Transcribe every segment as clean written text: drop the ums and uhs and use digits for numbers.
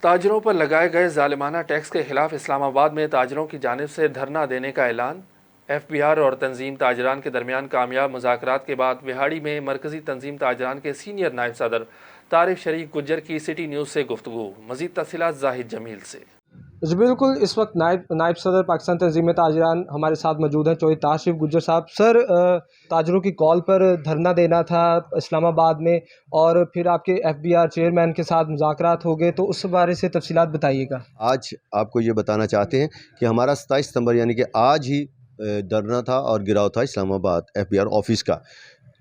تاجروں پر لگائے گئے ظالمانہ ٹیکس کے خلاف اسلام آباد میں تاجروں کی جانب سے دھرنا دینے کا اعلان۔ ایف بی آر اور تنظیم تاجران کے درمیان کامیاب مذاکرات کے بعد وہاڑی میں مرکزی تنظیم تاجران کے سینئر نائب صدر طارق شریف گجر کی سٹی نیوز سے گفتگو۔ مزید تفصیلات زاہد جمیل سے۔ جی بالکل، اس وقت نائب صدر پاکستان تنظیم تاجران ہمارے ساتھ موجود ہیں، چودھری طارق شریف گجر صاحب۔ سر، تاجروں کی کال پر دھرنا دینا تھا اسلام آباد میں، اور پھر آپ کے ایف بی آر چیئرمین کے ساتھ مذاکرات ہو گئے، تو اس بارے سے تفصیلات بتائیے گا۔ آج آپ کو یہ بتانا چاہتے ہیں کہ ہمارا 27 ستمبر یعنی کہ آج ہی دھرنا تھا اور گراؤ تھا اسلام آباد ایف بی آر آفس کا۔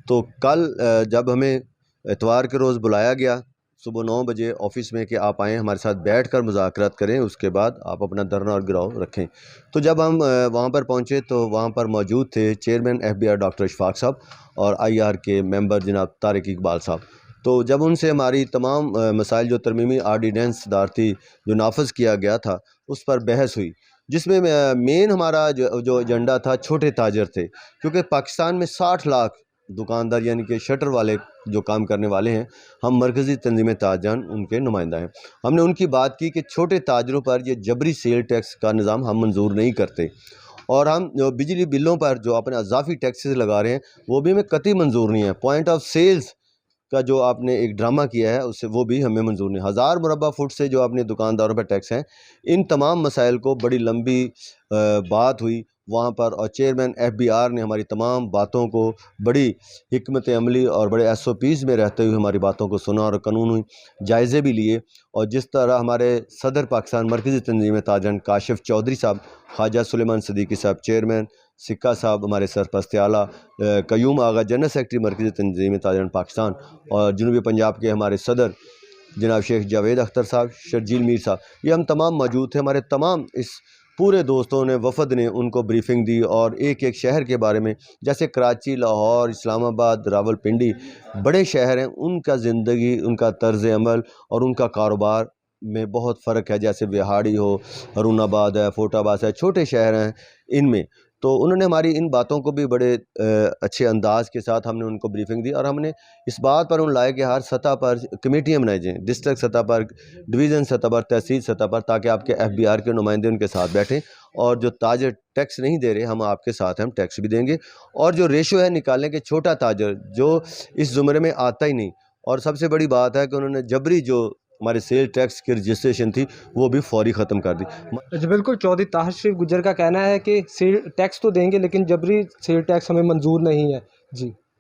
تو کل جب ہمیں اتوار کے روز بلایا گیا صبح 9 بجے آفس میں کہ آپ آئیں ہمارے ساتھ بیٹھ کر مذاکرات کریں، اس کے بعد آپ اپنا دھرنا اور گراؤ رکھیں، تو جب ہم وہاں پر پہنچے تو وہاں پر موجود تھے chairman F B R doctor Ashfaq صاحب اور آئی آر کے ممبر جناب طارق اقبال صاحب۔ تو جب ان سے ہماری تمام مسائل جو ترمیمی آرڈیننس دار تھی جو نافذ کیا گیا تھا اس پر بحث ہوئی، جس میں مین ہمارا جو ایجنڈا تھا چھوٹے تاجر تھے، کیونکہ پاکستان میں 60 لاکھ دکاندار یعنی کہ شٹر والے جو کام کرنے والے ہیں، ہم مرکزی تنظیم تاجران ان کے نمائندہ ہیں۔ ہم نے ان کی بات کی کہ چھوٹے تاجروں پر یہ جبری سیل ٹیکس کا نظام ہم منظور نہیں کرتے، اور ہم جو بجلی بلوں پر جو اپنے اضافی ٹیکسز لگا رہے ہیں وہ بھی ہمیں قطعی منظور نہیں ہے۔ پوائنٹ آف سیلز کا جو آپ نے ایک ڈرامہ کیا ہے اس سے وہ بھی ہمیں منظور نہیں۔ 1000 مربع فٹ سے جو اپنے دکانداروں پر ٹیکس ہیں، ان تمام مسائل کو بڑی لمبی بات ہوئی وہاں پر، اور چیئرمین ایف بی آر نے ہماری تمام باتوں کو بڑی حکمت عملی اور بڑے ایس او پیز میں رہتے ہوئے ہماری باتوں کو سنا اور قانونی جائزے بھی لیے۔ اور جس طرح ہمارے صدر پاکستان مرکزی تنظیم تاجران کاشف چودھری صاحب، خواجہ سلیمان صدیقی صاحب چیئرمین، سکہ صاحب ہمارے سرپرست اعلیٰ، قیوم آغا جنرل سیکرٹری مرکزی تنظیم تاجران پاکستان، اور جنوبی پنجاب کے ہمارے صدر جناب شیخ جاوید اختر صاحب، شرجیل میر صاحب، یہ ہم تمام موجود تھے۔ ہمارے تمام اس پورے دوستوں نے، وفد نے ان کو بریفنگ دی، اور ایک ایک شہر کے بارے میں، جیسے کراچی، لاہور، اسلام آباد، راول پنڈی بڑے شہر ہیں، ان کا زندگی، ان کا طرز عمل اور ان کا کاروبار میں بہت فرق ہے، جیسے وہاڑی ہو، ہارون آباد ہے، فوٹ آباد ہے، چھوٹے شہر ہیں ان میں۔ تو انہوں نے ہماری ان باتوں کو بھی بڑے اچھے انداز کے ساتھ ہم نے ان کو بریفنگ دی، اور ہم نے اس بات پر ان لائے کہ ہر سطح پر کمیٹیاں بنائی جائیں، ڈسٹرکٹ سطح پر، ڈویژن سطح پر، تحصیل سطح پر، تاکہ آپ کے ایف بی آر کے نمائندے ان کے ساتھ بیٹھیں، اور جو تاجر ٹیکس نہیں دے رہے ہم آپ کے ساتھ ہم ٹیکس بھی دیں گے، اور جو ریشو ہے نکالیں کہ چھوٹا تاجر جو اس زمرے میں آتا ہی نہیں۔ اور سب سے بڑی بات ہے کہ انہوں نے جبری جو ہمارے سیل ٹیکس کی رجسٹریشن تھی وہ بھی فوری ختم کر دی۔ جی بالکل، چودھری طارق شریف گجر کا کہنا ہے کہ سیل ٹیکس تو دیں گے لیکن جبری سیل ٹیکس ہمیں منظور نہیں ہے۔ جی